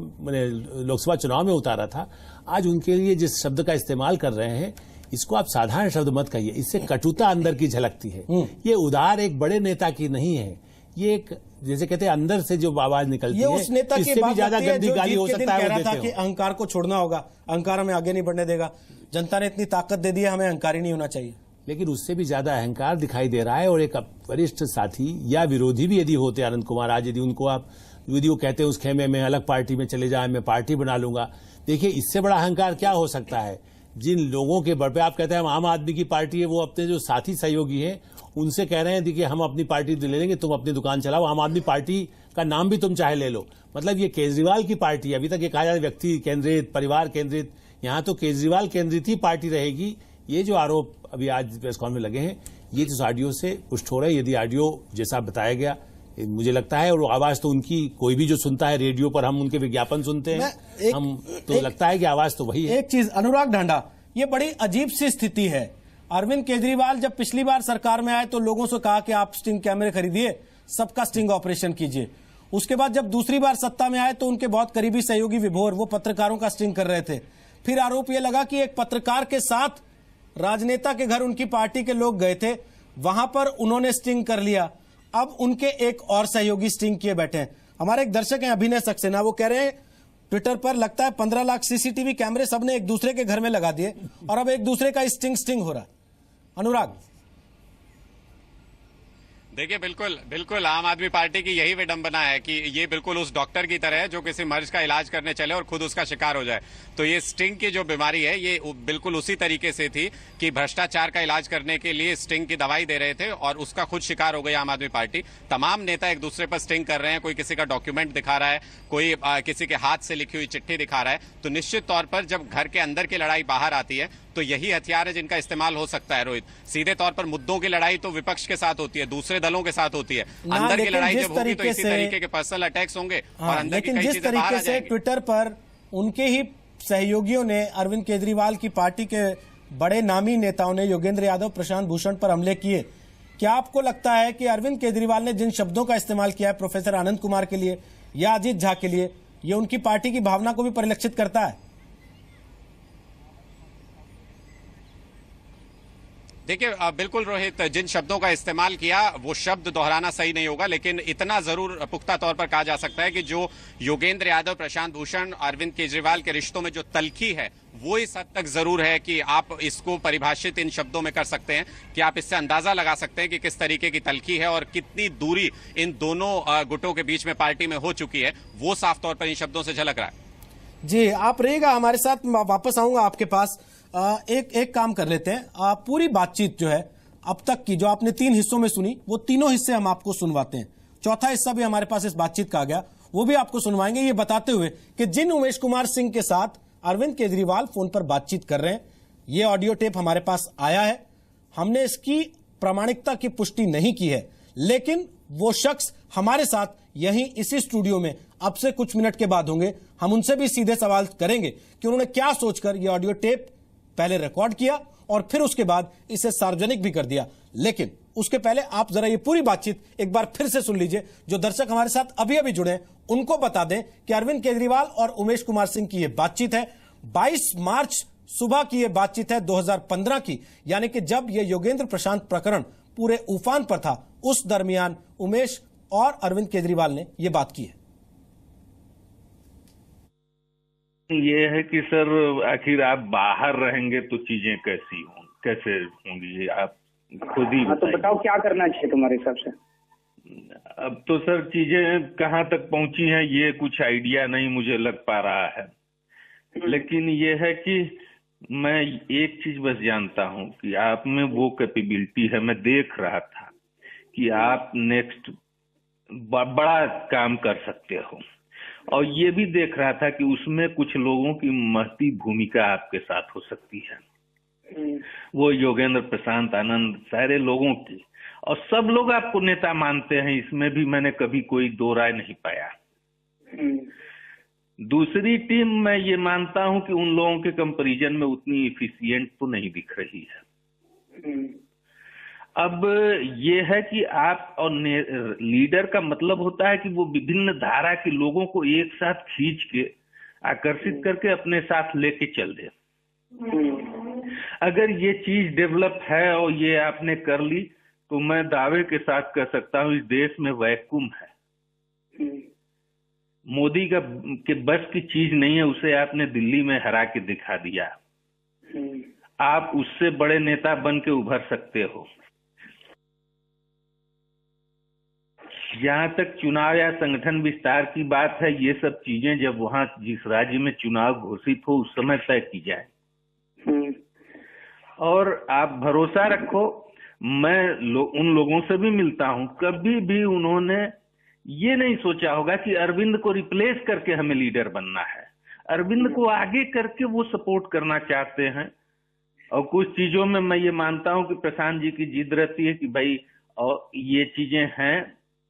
लोकसभा चुनाव में उतारा था, आज उनके लिए जिस शब्द का इस्तेमाल कर रहे हैं, इसको आप साधारण शब्द मत कहिए, इससे कटुता अंदर की झलकती है। ये उदार एक बड़े नेता की नहीं है, ये एक, जैसे कहते हैं, अंदर से जो आवाज निकलती है, उस नेता की इससे भी ज्यादा गंदी गाली हो सकता है। कह रहा था कि अहंकार को छोड़ना होगा, अहंकार हमें आगे नहीं बढ़ने देगा, जनता ने इतनी ताकत दे दी है, हमें अहंकारी नहीं होना चाहिए। लेकिन उससे भी ज्यादा अहंकार दिखाई दे रहा है। और एक वरिष्ठ साथी या विरोधी भी यदि होते आनंद कुमार, आज यदि उनको आप, यदि वो कहते हैं उस खेमे में अलग पार्टी में चले जाए, मैं पार्टी बना लूंगा, देखिए इससे बड़ा अहंकार क्या हो सकता है? जिन लोगों के बल पे आप कहते हैं हम आम आदमी की पार्टी है, वो अपने जो साथी सहयोगी हैं उनसे कह रहे हैं देखिए हम अपनी पार्टी ले लेंगे, तुम अपनी दुकान चलाओ, आम आदमी पार्टी का नाम भी तुम चाहे ले लो। मतलब ये केजरीवाल की पार्टी है। अभी तक ये कहा जाता है व्यक्ति केंद्रित, परिवार केंद्रित, यहाँ तो केजरीवाल केंद्रित ही पार्टी रहेगी। ये जो आरोप अभी आज प्रेस कॉन्फ्रेंस में लगे हैं, ये तो ऑडियो से पुष्ट हो रहा है। यदि ऑडियो जैसा बताया गया, मुझे लगता है, और आवाज तो उनकी, कोई भी जो सुनता है रेडियो पर, हम उनके विज्ञापन सुनते हैं, हम तो लगता है कि आवाज तो वही है। एक चीज, अनुराग ढांडा, ये बड़ी अजीब सी स्थिति है। अरविंद केजरीवाल जब पिछली बार सरकार में आए तो लोगों से कहा कि आप स्टिंग कैमरे खरीदिए, सबका स्टिंग ऑपरेशन कीजिए। उसके बाद जब दूसरी बार सत्ता में आए तो उनके बहुत करीबी सहयोगी विभोर, वो पत्रकारों का स्टिंग कर रहे थे। फिर आरोप यह लगा कि एक पत्रकार के साथ राजनेता के घर उनकी पार्टी के लोग गए थे, वहां पर उन्होंने स्टिंग कर लिया। अब उनके एक और सहयोगी स्टिंग किए बैठे हैं। हमारे एक दर्शक हैं अभिनय सक्सेना, वो कह रहे हैं ट्विटर पर, लगता है 15 लाख सीसीटीवी कैमरे सबने एक दूसरे के घर में लगा दिए और अब एक दूसरे का स्टिंग हो रहा है। अनुराग, देखिए, बिल्कुल आम आदमी पार्टी की यही विडंबना है कि ये बिल्कुल उस डॉक्टर की तरह है जो किसी मर्ज का इलाज करने चले और खुद उसका शिकार हो जाए। तो ये स्टिंग की जो बीमारी है, ये बिल्कुल उसी तरीके से थी कि भ्रष्टाचार का इलाज करने के लिए स्टिंग की दवाई दे रहे थे और उसका खुद शिकार हो गई आम आदमी पार्टी। तमाम नेता एक दूसरे पर स्टिंग कर रहे हैं, कोई किसी का डॉक्यूमेंट दिखा रहा है, कोई किसी के हाथ से लिखी हुई चिट्ठी दिखा रहा है। तो निश्चित तौर पर जब घर के अंदर की लड़ाई बाहर आती है तो यही हथियार है जिनका इस्तेमाल हो सकता है। रोहित, सीधे तौर पर मुद्दों की लड़ाई तो विपक्ष के साथ होती है, दूसरे दलों के साथ होती है। अंदर की लड़ाई जब होगी तो इसी तरीके के पर्सनल अटैक्स होंगे और अंदर की कई चीजें बाहर आ जाएंगी। ट्विटर पर उनके ही सहयोगियों ने, अरविंद केजरीवाल की पार्टी के बड़े नामी नेताओं ने योगेंद्र यादव, प्रशांत भूषण पर हमले किए। क्या आपको लगता है कि अरविंद केजरीवाल ने जिन शब्दों का इस्तेमाल किया है प्रोफेसर आनंद कुमार के लिए या अजीत झा के लिए, ये उनकी पार्टी की भावना को भी परिलक्षित करता है? देखिए, बिल्कुल रोहित, जिन शब्दों का इस्तेमाल किया वो शब्द दोहराना सही नहीं होगा, लेकिन इतना जरूर पुख्ता तौर पर कहा जा सकता है कि जो योगेंद्र यादव, प्रशांत भूषण, अरविंद केजरीवाल के रिश्तों में जो तलखी है, वो इस हद तक जरूर है कि आप इसको परिभाषित इन शब्दों में कर सकते हैं कि आप इससे अंदाजा लगा सकते हैं कि किस तरीके की तलखी है और कितनी दूरी इन दोनों गुटों के बीच में पार्टी में हो चुकी है, वो साफ तौर पर इन शब्दों से झलक रहा है। जी, आप रहिएगा हमारे साथ, वापस आऊंगा आपके पास। एक काम कर लेते हैं, पूरी बातचीत जो है अब तक की, जो आपने 3 हिस्सों में सुनी, वो तीनों हिस्से हम आपको सुनवाते हैं। चौथा हिस्सा भी हमारे पास इस बातचीत का आ गया, वो भी आपको सुनवाएंगे, ये बताते हुए कि जिन उमेश कुमार सिंह के साथ अरविंद केजरीवाल फोन पर बातचीत कर रहे हैं, ये ऑडियो टेप हमारे पास आया है। हमने इसकी प्रामाणिकता की पुष्टि नहीं की है, लेकिन वो शख्स हमारे साथ यहीं इसी स्टूडियो में अब से कुछ मिनट के बाद होंगे। हम उनसे भी सीधे सवाल करेंगे कि उन्होंने क्या सोचकर ये ऑडियो टेप पहले रिकॉर्ड किया और फिर उसके बाद इसे सार्वजनिक भी कर दिया। लेकिन उसके पहले आप जरा ये पूरी बातचीत एक बार फिर से सुन लीजिए। जो दर्शक हमारे साथ अभी अभी जुड़े हैं उनको बता दें कि अरविंद केजरीवाल और उमेश कुमार सिंह की यह बातचीत है 22 मार्च सुबह की यह बातचीत है 2015 की, यानी कि जब यह योगेंद्र प्रशांत प्रकरण पूरे उफान पर था। उस दरमियान उमेश और अरविंद केजरीवाल ने यह बात की है। ये है कि सर आखिर आप बाहर रहेंगे तो चीजें कैसे होंगी, आप खुद ही तो बताओ क्या करना चाहिए तुम्हारे हिसाब से। अब तो सर चीजें कहाँ तक पहुंची हैं ये कुछ आइडिया नहीं मुझे लग पा रहा है, लेकिन ये है कि मैं एक चीज बस जानता हूं कि आप में वो कैपेबिलिटी है। मैं देख रहा था कि आप नेक्स्ट बड़ा काम कर सकते हो, और ये भी देख रहा था कि उसमें कुछ लोगों की महती भूमिका आपके साथ हो सकती है, वो योगेंद्र प्रशांत आनंद सारे लोगों की, और सब लोग आपको नेता मानते हैं, इसमें भी मैंने कभी कोई दो राय नहीं पाया। दूसरी टीम मैं ये मानता हूं कि उन लोगों के कंपैरिजन में उतनी इफिशिएंट तो नहीं दिख रही है। अब ये है कि आप और लीडर का मतलब होता है कि वो विभिन्न धारा के लोगों को एक साथ खींच के आकर्षित करके अपने साथ लेके चल दे। अगर ये चीज डेवलप है और ये आपने कर ली तो मैं दावे के साथ कह सकता हूं इस देश में वैक्यूम है। मोदी के बस की चीज नहीं है, उसे आपने दिल्ली में हरा के दिखा दिया। आप उससे बड़े नेता बन के उभर सकते हो। जहां तक चुनाव या संगठन विस्तार की बात है, ये सब चीजें जब वहां जिस राज्य में चुनाव घोषित हो उस समय तय की जाए। और आप भरोसा रखो, मैं उन लोगों से भी मिलता हूं, कभी भी उन्होंने ये नहीं सोचा होगा कि अरविंद को रिप्लेस करके हमें लीडर बनना है। अरविंद को आगे करके वो सपोर्ट करना चाहते हैं। और कुछ चीजों में मैं ये मानता हूं कि प्रशांत जी की जिद रहती है कि भाई और ये चीजें हैं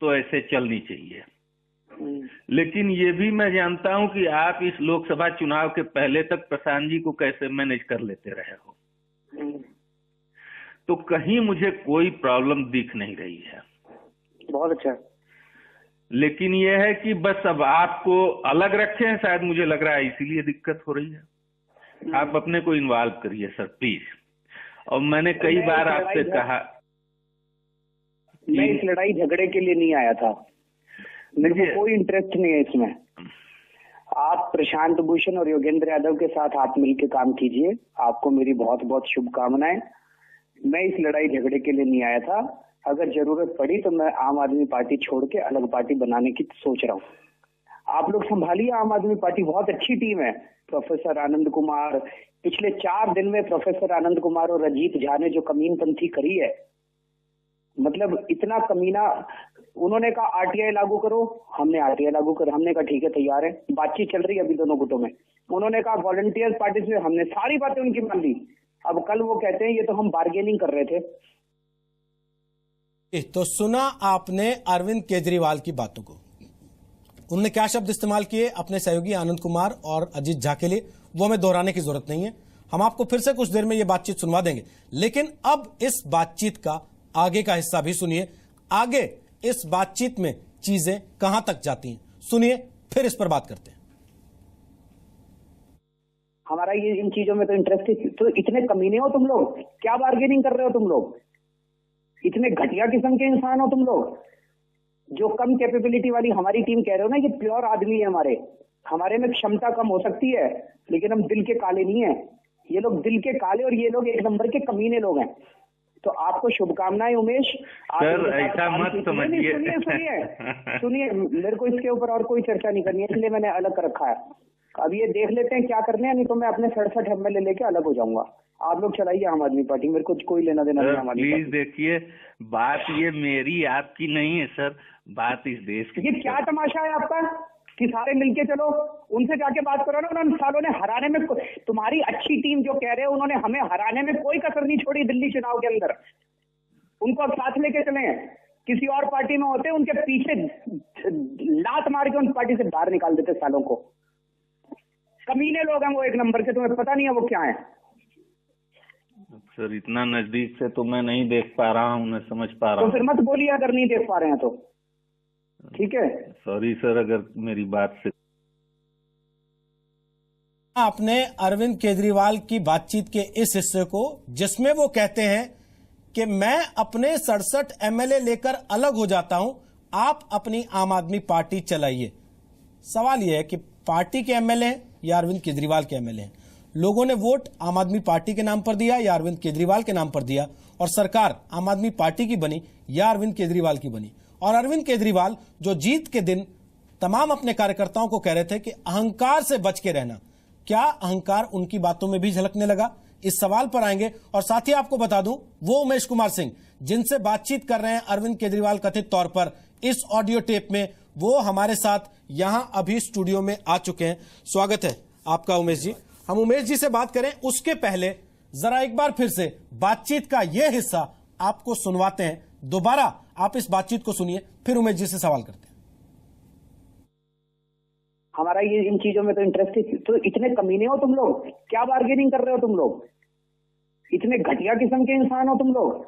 तो ऐसे चलनी चाहिए। लेकिन ये भी मैं जानता हूं कि आप इस लोकसभा चुनाव के पहले तक प्रशांत जी को कैसे मैनेज कर लेते रहे हो, तो कहीं मुझे कोई प्रॉब्लम दिख नहीं रही है। बहुत अच्छा। लेकिन ये है कि बस अब आपको अलग रखे हैं, शायद मुझे लग रहा है इसीलिए दिक्कत हो रही है। आप अपने को इन्वॉल्व करिए सर प्लीज। और मैंने कई बार आपसे कहा, मैं इस लड़ाई झगड़े के लिए नहीं आया था, मेरे को कोई इंटरेस्ट नहीं है इसमें। आप प्रशांत भूषण और योगेंद्र यादव के साथ हाथ मिलकर काम कीजिए, आपको मेरी बहुत बहुत शुभकामनाएं। मैं इस लड़ाई झगड़े के लिए नहीं आया था। अगर जरूरत पड़ी तो मैं आम आदमी पार्टी छोड़ के अलग पार्टी बनाने की सोच रहा हूँ। आप लोग संभालिए आम आदमी पार्टी, बहुत अच्छी टीम है। प्रोफेसर आनंद कुमार, पिछले 4 दिन में प्रोफेसर आनंद कुमार और अजीत झा ने जो कमीनपंथी करी है, मतलब इतना कमीना। उन्होंने कहा आरटीआई लागू करो, हमने आरटीआई लागू कर, हमने कहा ठीक है तैयार है, बातचीत चल रही है अभी दोनों गुटों में। उन्होंने कहा वॉलंटियर पार्टिसिपेट, हमने सारी बातें उनकी मान ली। अब कल वो कहते हैं ये तो हम बार्गेनिंग कर रहे थे। तो सुना आपने अरविंद केजरीवाल की बातों को। उन्होंने क्या शब्द इस्तेमाल किए अपने सहयोगी आनंद कुमार और अजीत झा के लिए, वो हमें दोहराने की जरूरत नहीं है। हम आपको फिर से कुछ देर में ये बातचीत सुनवा देंगे। लेकिन अब इस बातचीत का आगे का हिस्सा भी सुनिए। आगे इस बातचीत में चीजें कहां तक जाती हैं, सुनिए, फिर इस पर बात करते हैं। हमारा ये इन चीजों में तो इंटरेस्ट है। तो इतने कमीने हो तुम लोग, क्या बार्गेनिंग कर रहे हो तुम लोग? इतने घटिया किस्म के इंसान हो तुम लोग, जो कम कैपेबिलिटी वाली हमारी टीम कह रहे हो ना, ये प्योर आदमी है। हमारे में क्षमता कम हो सकती है, लेकिन हम दिल के काले नहीं है। ये लोग दिल के काले और ये लोग एक नंबर के कमीने लोग हैं। तो आपको शुभकामनाएं उमेश। सर ऐसा मत समझिए। सुनिए, मेरे को इसके ऊपर और कोई चर्चा नहीं करनी है, इसलिए मैंने अलग कर रखा है। अब ये देख लेते हैं क्या करने हैं, नहीं तो मैं अपने 67 एमएलए लेके अलग हो जाऊंगा। आप लोग चलाइए आम आदमी पार्टी, मेरे को कोई लेना देना नहीं। हमारी प्लीज देखिए, बात ये मेरी आपकी नहीं है सर, बात इस देश की। ये क्या तमाशा है आपका? कि सारे मिलके चलो, उनसे जाके बात करो ना। उन्होंने सालों ने हराने में, तुम्हारी अच्छी टीम जो कह रहे हो, उन्होंने हमें हराने में कोई कसर नहीं छोड़ी दिल्ली चुनाव के अंदर। उनको अब साथ लेके चले। किसी और पार्टी में होते उनके पीछे लात मार के उन पार्टी से बाहर निकाल देते सालों को। कमीने लोग हैं वो एक नंबर के, तुम्हें पता नहीं है वो क्या है। सर इतना नजदीक से तो मैं नहीं देख पा रहा हूँ, मैं समझ पा रहा हूँ। तो फिर मत बोलिए अगर नहीं देख पा रहे हैं तो, ठीक है। सॉरी सर अगर मेरी बात से। आपने अरविंद केजरीवाल की बातचीत के इस हिस्से को जिसमें वो कहते हैं कि मैं अपने 67 एमएलए लेकर अलग हो जाता हूं, आप अपनी आम आदमी पार्टी चलाइए। सवाल यह है कि पार्टी के एमएलए हैं या अरविंद केजरीवाल के एमएलए हैं? लोगों ने वोट आम आदमी पार्टी के नाम पर दिया या अरविंद केजरीवाल के नाम पर दिया, और सरकार आम आदमी पार्टी की बनी या अरविंद केजरीवाल की बनी। और अरविंद केजरीवाल जो जीत के दिन तमाम अपने कार्यकर्ताओं को कह रहे थे कि अहंकार से बच के रहना, क्या अहंकार उनकी बातों में भी झलकने लगा? इस सवाल पर आएंगे। और साथ ही आपको बता दूं, वो उमेश कुमार सिंह जिनसे बातचीत कर रहे हैं अरविंद केजरीवाल कथित तौर पर इस ऑडियो टेप में, वो हमारे साथ यहां अभी स्टूडियो में आ चुके हैं। स्वागत है आपका उमेश जी। हम उमेश जी से बात करें उसके पहले जरा एक बार फिर से बातचीत का यह हिस्सा आपको सुनवाते हैं। दोबारा आप इस बातचीत को सुनिए, फिर उमेश जी से सवाल करते हैं। हमारा ये इन चीजों में तो इंटरेस्ट है। तो इतने कमीने हो तुम लोग, क्या बार्गेनिंग कर रहे हो तुम लोग? इतने घटिया किस्म के इंसान हो तुम लोग।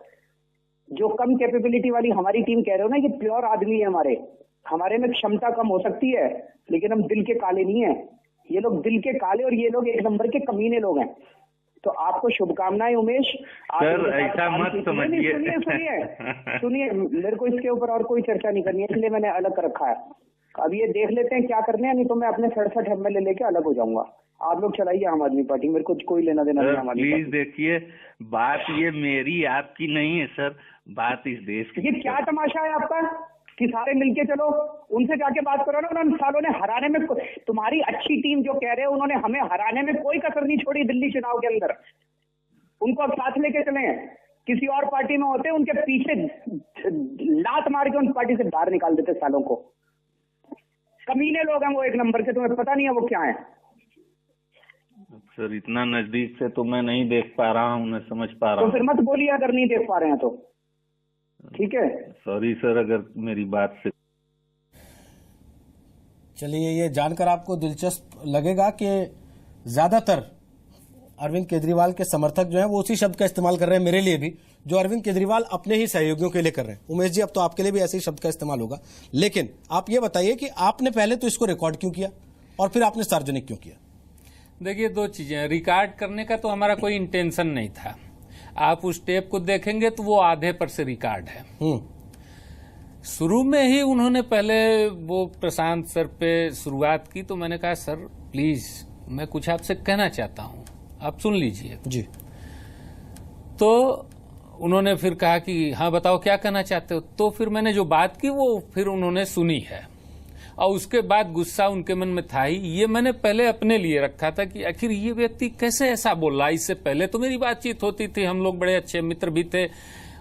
जो कम कैपेबिलिटी वाली हमारी टीम कह रहे हो ना, ये प्योर आदमी है। हमारे में क्षमता कम हो सकती है, लेकिन हम दिल के काले नहीं है। ये लोग दिल के काले और ये लोग एक नंबर के कमीने लोग हैं। तो आपको शुभकामनाएं उमेश। सर ऐसा मत समझिए। सुनिए, मेरे को इसके ऊपर और कोई चर्चा नहीं करनी है, इसलिए मैंने अलग कर रखा है। अब ये देख लेते हैं क्या करने हैं, नहीं तो मैं अपने 67 एमएलए लेके अलग हो जाऊंगा। आप लोग चलाइए आम आदमी पार्टी, मेरे को कोई लेना देना नहीं। प्लीज देखिए, बात ये मेरी आपकी नहीं है सर, बात इस देश की। ये क्या तमाशा है आपका कि सारे मिलके चलो, उनसे जाके बात करो ना। उन्होंने सालों ने हराने में, तुम्हारी अच्छी टीम जो कह रहे हो, उन्होंने हमें हराने में कोई कसर नहीं छोड़ी दिल्ली चुनाव के अंदर। उनको अब साथ लेके चले। किसी और पार्टी में होते उनके पीछे लात मार के उन पार्टी से बाहर निकाल देते सालों को। कमीने लोग हैं वो एक नंबर के, तुम्हें पता नहीं है वो क्या है। सर इतना नजदीक से तो मैं नहीं देख पा रहा हूँ, मैं समझ पा रहा हूँ। तो फिर मत बोलिए अगर नहीं देख पा रहे हैं तो, ठीक है। सॉरी सर अगर मेरी बात से। चलिए, ये जानकर आपको दिलचस्प लगेगा कि ज्यादातर अरविंद केजरीवाल के समर्थक जो हैं वो उसी शब्द का इस्तेमाल कर रहे हैं, मेरे लिए भी, जो अरविंद केजरीवाल अपने ही सहयोगियों के लिए कर रहे हैं। उमेश जी, अब तो आपके लिए भी ऐसे ही शब्द का इस्तेमाल होगा, लेकिन आप ये बताइए कि आपने पहले तो इसको रिकॉर्ड क्यों किया और फिर आपने सार्वजनिक क्यों किया? देखिए, दो चीजें। रिकॉर्ड करने का तो हमारा कोई इंटेंशन नहीं था। आप उस टेप को देखेंगे तो वो आधे पर से रिकॉर्ड है। शुरू में ही उन्होंने पहले वो प्रशांत सर पे शुरुआत की, तो मैंने कहा सर प्लीज मैं कुछ आपसे कहना चाहता हूं, आप सुन लीजिए जी। तो उन्होंने फिर कहा कि हाँ बताओ क्या कहना चाहते हो। तो फिर मैंने जो बात की वो फिर उन्होंने सुनी है, और उसके बाद गुस्सा उनके मन में था ही। ये मैंने पहले अपने लिए रखा था कि आखिर ये व्यक्ति कैसे ऐसा बोल रहा है। इससे पहले तो मेरी बातचीत होती थी, हम लोग बड़े अच्छे मित्र भी थे,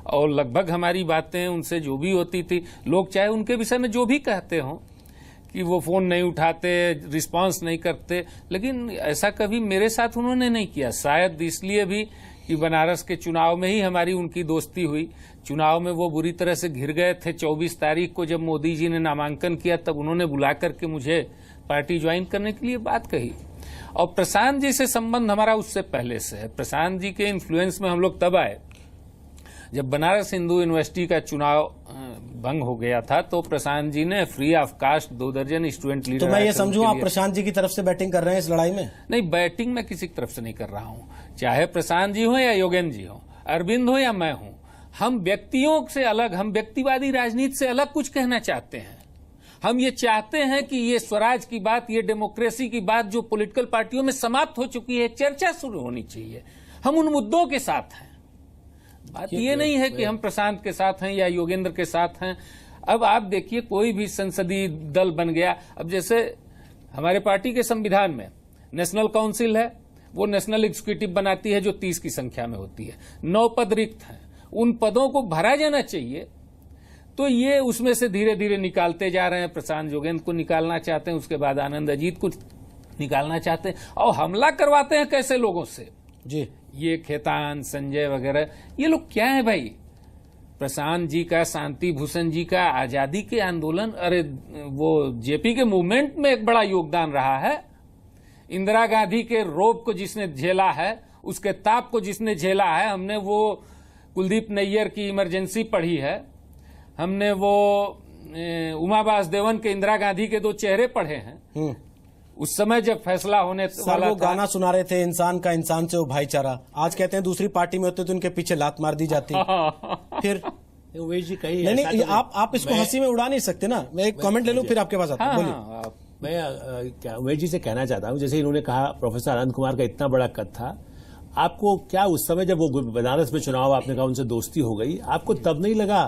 और लगभग हमारी बातें उनसे जो भी होती थी, लोग चाहे उनके विषय में जो भी कहते हों कि वो फोन नहीं उठाते, रिस्पांस नहीं करते, लेकिन ऐसा कभी मेरे साथ उन्होंने नहीं किया। शायद इसलिए भी कि बनारस के चुनाव में ही हमारी उनकी दोस्ती हुई। चुनाव में वो बुरी तरह से घिर गए थे। 24 तारीख को जब मोदी जी ने नामांकन किया, तब उन्होंने बुला करके मुझे पार्टी ज्वाइन करने के लिए बात कही। और प्रशांत जी से संबंध हमारा उससे पहले से है। प्रशांत जी के इन्फ्लुएंस में हम लोग तब आए जब बनारस हिंदू यूनिवर्सिटी का चुनाव भंग हो गया था, तो प्रशांत जी ने फ्री ऑफ कास्ट 2 दर्जन स्टूडेंट लीडर। तो मैं ये समझूं आप प्रशांत जी की तरफ से बैटिंग कर रहे हैं इस लड़ाई में? नहीं, बैटिंग मैं किसी की तरफ से नहीं कर रहा हूं। चाहे प्रशांत जी हो या योगेंद्र जी हो, अरविंद हो या मैं हूं, हम व्यक्तियों से अलग, हम व्यक्तिवादी राजनीति से अलग कुछ कहना चाहते हैं। हम ये चाहते हैं कि ये स्वराज की बात, ये डेमोक्रेसी की बात जो पॉलिटिकल पार्टियों में समाप्त हो चुकी है, चर्चा शुरू होनी चाहिए। हम उन मुद्दों के साथ हैं। बात ये नहीं है कि हम प्रशांत के साथ हैं या योगेंद्र के साथ हैं। अब आप देखिए, कोई भी संसदीय दल बन गया, अब जैसे हमारे पार्टी के संविधान में नेशनल काउंसिल है, वो नेशनल एग्जीक्यूटिव बनाती है जो 30 की संख्या में होती है। 9 पद रिक्त हैं, उन पदों को भरा जाना चाहिए। तो ये उसमें से धीरे धीरे निकालते जा रहे हैं। प्रशांत योगेंद्र को निकालना चाहते हैं, उसके बाद आनंद अजीत को निकालना चाहते हैं, और हमला करवाते हैं कैसे लोगों से जी। ये खेतान, संजय वगैरह, ये लोग क्या है भाई? प्रशांत जी का, शांति भूषण जी का आजादी के आंदोलन, अरे वो जेपी के मूवमेंट में एक बड़ा योगदान रहा है। इंदिरा गांधी के रोब को जिसने झेला है, उसके ताप को जिसने झेला है, हमने वो कुलदीप नैयर की इमरजेंसी पढ़ी है, हमने वो उमा वासुदेवन के इंदिरा गांधी के 2 चेहरे पढ़े हैं। उस समय जब फैसला होने वाला वो था, गाना सुना रहे थे, इंसान का इंसान से वो भाईचारा। आज कहते हैं दूसरी पार्टी में होते तो उनके पीछे लात मार दी जाती। फिर उमेश जी कहीं नहीं, आप इसको हंसी में उड़ा नहीं सकते ना। मैं एक कमेंट ले लूं, फिर आपके पास आता हूं। बोलिए। मैं उमेश जी से कहना चाहता हूं, जैसे इन्होंने कहा प्रोफेसर आनंद कुमार का इतना बड़ा कद था, आपको क्या उस समय जब वो बनारस में चुनाव, आपने कहा उनसे दोस्ती हो गई, आपको तब नहीं लगा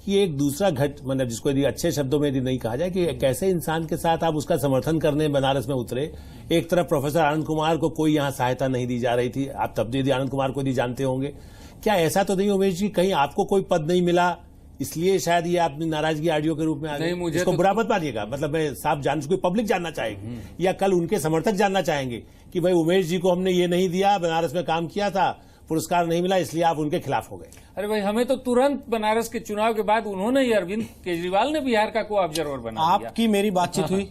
कि एक दूसरा मतलब जिसको यदि अच्छे शब्दों में यदि नहीं कहा जाए कि एक ऐसे इंसान के साथ आप उसका समर्थन करने बनारस में उतरे? एक तरफ प्रोफेसर आनंद कुमार को कोई यहाँ सहायता नहीं दी जा रही थी, आप तब यदि आनंद कुमार को यदि जानते होंगे, क्या ऐसा तो नहीं उमेश जी कहीं आपको कोई पद नहीं मिला इसलिए शायद ये अपनी नाराजगी आडियो के रूप में आ गई? मुझे इसको तो बुरा मत मानिएगा, मतलब मैं साफ कोई पब्लिक जानना चाहेगी या कल उनके समर्थक जानना चाहेंगे कि भाई उमेश जी को हमने ये नहीं दिया, बनारस में काम किया था, पुरस्कार नहीं मिला, इसलिए आप उनके खिलाफ हो गए। अरे भाई, हमें तो तुरंत बनारस के चुनाव के बाद उन्होंने ही, अरविंद केजरीवाल ने बिहार का को ऑब्जर्वर बना दिया। आपकी मेरी बातचीत हुई,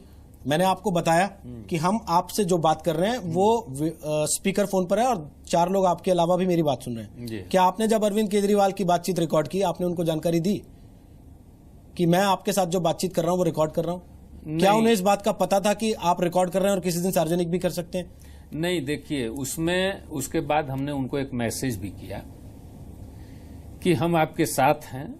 मैंने आपको बताया कि हम आपसे जो बात कर रहे हैं वो स्पीकर फोन पर है और 4 लोग आपके अलावा भी मेरी बात सुन रहे हैं। क्या आपने जब अरविंद केजरीवाल की बातचीत रिकॉर्ड की, आपने उनको जानकारी दी कि मैं आपके साथ जो बातचीत कर रहा हूं वो रिकॉर्ड कर रहा हूं? क्या उन्हें इस बात का पता था कि आप रिकॉर्ड कर रहे हैं और किसी दिन सार्वजनिक भी कर सकते हैं? नहीं, देखिए, उसमें उसके बाद हमने उनको एक मैसेज भी किया कि हम आपके साथ हैं,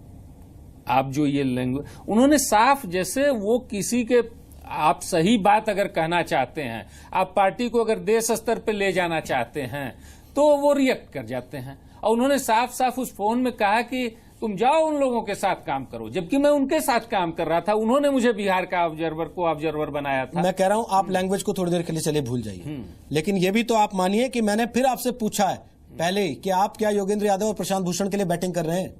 आप जो ये लैंग्वेज, उन्होंने साफ, जैसे वो किसी के, आप सही बात अगर कहना चाहते हैं, आप पार्टी को अगर देश स्तर पे ले जाना चाहते हैं, तो वो रिएक्ट कर जाते हैं। और उन्होंने साफ साफ उस फोन में कहा कि तुम जाओ उन लोगों के साथ काम करो, जबकि मैं उनके साथ काम कर रहा था। उन्होंने मुझे बिहार का ऑब्जर्वर बनाया था। मैं कह रहा हूं आप लैंग्वेज को थोड़ी देर के लिए चले भूल जाइए, लेकिन ये भी तो आप मानिए कि मैंने फिर आपसे पूछा है पहले ही कि आप क्या योगेंद्र यादव और प्रशांत भूषण के लिए बैटिंग कर रहे हैं?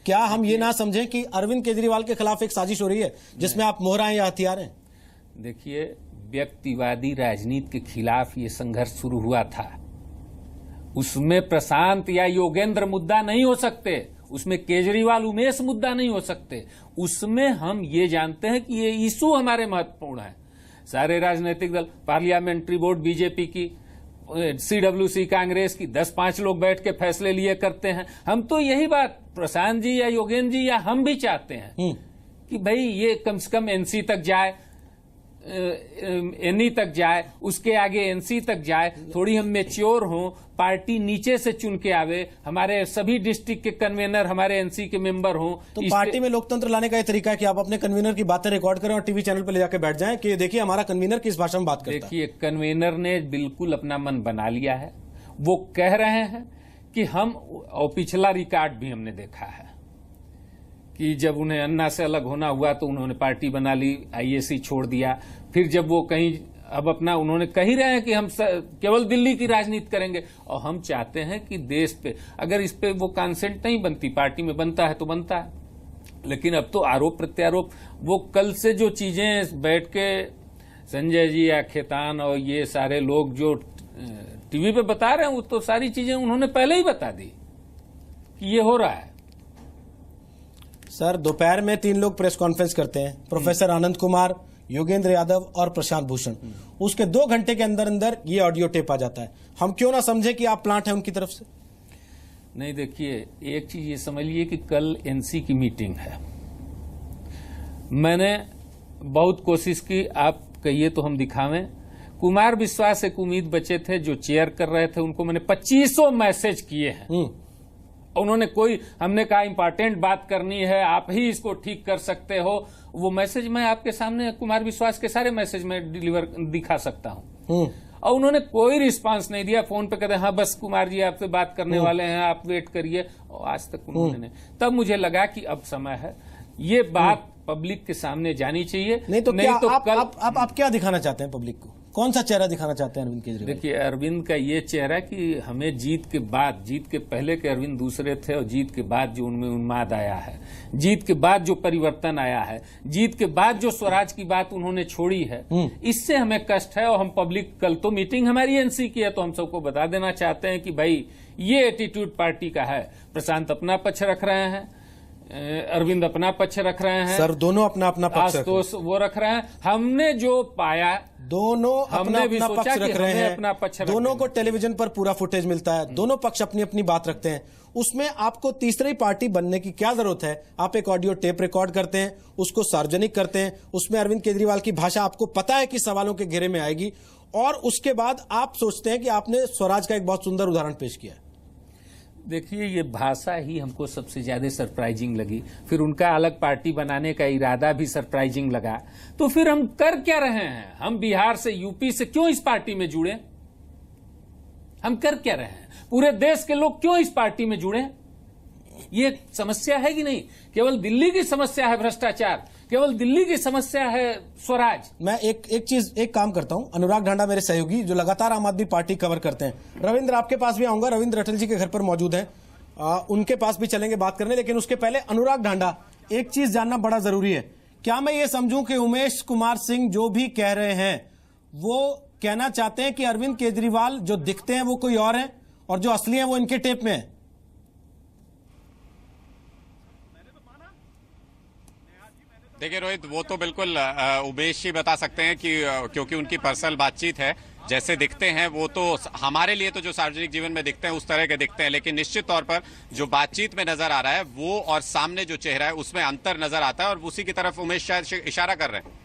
क्या हम ये ना समझें कि अरविंद केजरीवाल के खिलाफ एक साजिश हो रही है जिसमें आप मोहरा या हथियार हैं? देखिए, व्यक्तिवादी राजनीति के खिलाफ ये संघर्ष शुरू हुआ था। उसमें प्रशांत या योगेंद्र मुद्दा नहीं हो सकते, उसमें केजरीवाल उमेश मुद्दा नहीं हो सकते। उसमें हम ये जानते हैं कि ये इशू हमारे महत्वपूर्ण है। सारे राजनीतिक दल, पार्लियामेंट्री बोर्ड बीजेपी की, CWC कांग्रेस की, 10-5 लोग बैठ के फैसले लिए करते हैं। हम तो यही बात प्रशांत जी या योगेंद्र जी या हम भी चाहते हैं कि भाई ये कम से कम NC तक जाए, NE तक जाए, उसके आगे NC तक जाए, थोड़ी हम मेच्योर हों, पार्टी नीचे से चुन के आवे, हमारे सभी डिस्ट्रिक्ट के कन्वीनर हमारे NC के मेंबर हों। तो पार्टी में लोकतंत्र लाने का ये तरीका है कि आप अपने कन्वीनर की बातें रिकॉर्ड करें और टीवी चैनल पर ले जाकर बैठ जाएं कि देखिए हमारा कन्वीनर किस भाषा में बात करता है। देखिए, कन्वीनर ने बिल्कुल अपना मन बना लिया है। वो कह रहे हैं कि हम, और पिछला रिकॉर्ड भी हमने देखा है कि जब उन्हें अन्ना से अलग होना हुआ तो उन्होंने पार्टी बना ली, IAC छोड़ दिया। फिर जब वो कहीं, अब अपना उन्होंने कह ही रहे हैं कि हम केवल दिल्ली की राजनीति करेंगे, और हम चाहते हैं कि देश पे, अगर इस पे वो कॉन्सेंट नहीं बनती, पार्टी में बनता है तो बनता है, लेकिन अब तो आरोप प्रत्यारोप, वो कल से जो चीजें बैठ के संजय जी या खेतान और ये सारे लोग जो टीवी पे बता रहे हैं, वो तो सारी चीजें उन्होंने पहले ही बता दी कि ये हो रहा है। सर, दोपहर में 3 लोग प्रेस कॉन्फ्रेंस करते हैं, प्रोफेसर आनंद कुमार, योगेंद्र यादव और प्रशांत भूषण। उसके 2 घंटे के अंदर अंदर ये ऑडियो टेप आ जाता है। हम क्यों ना समझे कि आप प्लांट है उनकी तरफ से? नहीं, देखिए, एक चीज ये समझ लीजिए कि कल NC की मीटिंग है। मैंने बहुत कोशिश की, आप कहिए तो हम दिखावें। कुमार विश्वास एक उम्मीद बचे थे जो चेयर कर रहे थे, उनको मैंने 2500 मैसेज किए हैं। उन्होंने कोई, हमने कहा इंपॉर्टेंट बात करनी है, आप ही इसको ठीक कर सकते हो, वो मैसेज मैं आपके सामने कुमार विश्वास के सारे मैसेज में दिखा सकता हूं। और उन्होंने कोई रिस्पांस नहीं दिया। फोन पे कहते हाँ बस कुमार जी आपसे बात करने वाले हैं, आप वेट करिए, और आज तक उन्होंने नहीं। तब मुझे लगा कि अब समय है, ये बात पब्लिक के सामने जानी चाहिए। नहीं तो क्या कल आप क्या दिखाना चाहते हैं पब्लिक को? कौन सा चेहरा दिखाना चाहते हैं अरविंद केजरीवाल? देखिए, अरविंद का ये चेहरा कि हमें जीत के बाद, जीत के पहले के अरविंद दूसरे थे और जीत के बाद जो उनमें उन्माद आया है, जीत के बाद जो परिवर्तन आया है, जीत के बाद जो स्वराज की बात उन्होंने छोड़ी है, इससे हमें कष्ट है। और हम पब्लिक, कल तो मीटिंग हमारी एनसी की है, तो हम सबको बता देना चाहते हैं कि भाई ये एटीट्यूड पार्टी का है। प्रशांत अपना पक्ष रख रहे हैं, अरविंद अपना पक्ष रख रहे हैं, सर दोनों अपना अपना पक्ष आशुतोष वो रख रहे हैं। हमने जो पाया, दोनों हमने भी अपना सोचा पक्ष कि रख रहे हमें अपना पक्ष हैं, रख दोनों देना को टेलीविजन पर पूरा फुटेज मिलता है, दोनों पक्ष अपनी अपनी बात रखते हैं। उसमें आपको तीसरी पार्टी बनने की क्या जरूरत है? आप एक ऑडियो टेप रिकॉर्ड करते हैं, उसको सार्वजनिक करते हैं, उसमें अरविंद केजरीवाल की भाषा आपको पता है कि सवालों के घेरे में आएगी, और उसके बाद आप सोचते हैं कि आपने स्वराज का एक बहुत सुंदर उदाहरण पेश किया। देखिए, ये भाषा ही हमको सबसे ज्यादा सरप्राइजिंग लगी, फिर उनका अलग पार्टी बनाने का इरादा भी सरप्राइजिंग लगा। तो फिर हम कर क्या रहे हैं? हम बिहार से, यूपी से क्यों इस पार्टी में जुड़े? हम कर क्या रहे हैं? पूरे देश के लोग क्यों इस पार्टी में जुड़े? ये समस्या है कि नहीं? केवल दिल्ली की समस्या है भ्रष्टाचार, केवल दिल्ली की समस्या है स्वराज। मैं एक काम करता हूं, अनुराग ढांडा मेरे सहयोगी जो लगातार आम आदमी पार्टी कवर करते हैं, रविंद्र आपके पास भी आऊंगा, रविंद्र अटल जी के घर पर मौजूद हैं, उनके पास भी चलेंगे बात करने, लेकिन उसके पहले अनुराग ढांडा, एक चीज जानना बड़ा जरूरी है। क्या मैं ये समझूं कि उमेश कुमार सिंह जो भी कह रहे हैं वो कहना चाहते हैं कि अरविंद केजरीवाल जो दिखते हैं वो कोई और है और जो असली है वो इनके टेप में है? देखिए रोहित, वो तो बिल्कुल उमेश ही बता सकते हैं कि क्योंकि उनकी पर्सनल बातचीत है, जैसे दिखते हैं वो तो हमारे लिए तो जो सार्वजनिक जीवन में दिखते हैं उस तरह के दिखते हैं, लेकिन निश्चित तौर पर जो बातचीत में नजर आ रहा है वो और सामने जो चेहरा है उसमें अंतर नजर आता है, और उसी की तरफ उमेश शायद इशारा कर रहे हैं।